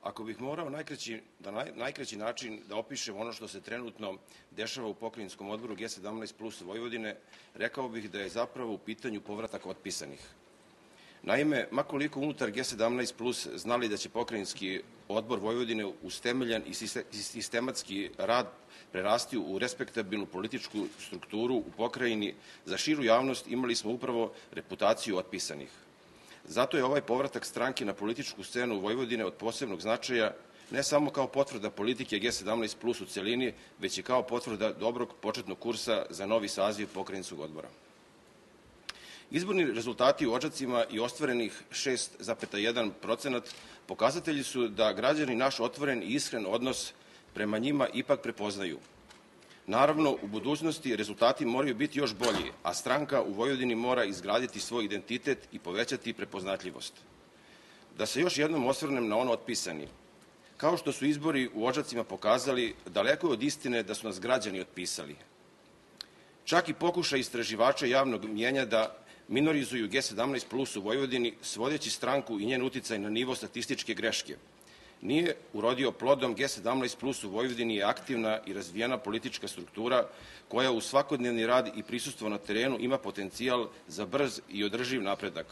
Ako bih morao najkraći način da opišem ono što se trenutno dešava u pokrajinskom odboru G17 plus Vojvodine, rekao bih da je zapravo u pitanju povratak otpisanih. Naime, makoliko unutar G17 plus znali da će pokrajinski odbor Vojvodine uz temeljan i sistematski rad prerasti u respektabilnu političku strukturu u pokrajini, za širu javnost imali smo upravo reputaciju otpisanih. Zato je ovaj povratak stranke na političku scenu Vojvodine od posebnog značaja, ne samo kao potvrda politike G17 plus u celini, već i kao potvrda dobrog početnog kursa za novi saziv pokrajinskog odbora. Izborni rezultati u Odžacima i ostvarenih 6,1% pokazatelji su da građani naš otvoren i iskren odnos prema njima ipak prepoznaju. Naravno, u budućnosti rezultati moraju biti još bolji, a stranka u Vojvodini mora izgraditi svoj identitet i povećati prepoznatljivost. Da se još jednom osvrnem na ono otpisani. Kao što su izbori u Odžacima pokazali, daleko je od istine da su nas građani otpisali. Čak i pokušaj istraživača javnog mnjenja da minorizuju G17 plus u Vojvodini, svodeći stranku i njen uticaj na nivo statističke greške, nije urodio plodom. G17 plus u Vojvodini je aktivna i razvijena politička struktura koja u svakodnevni rad i prisustvo na terenu ima potencijal za brz i održiv napredak.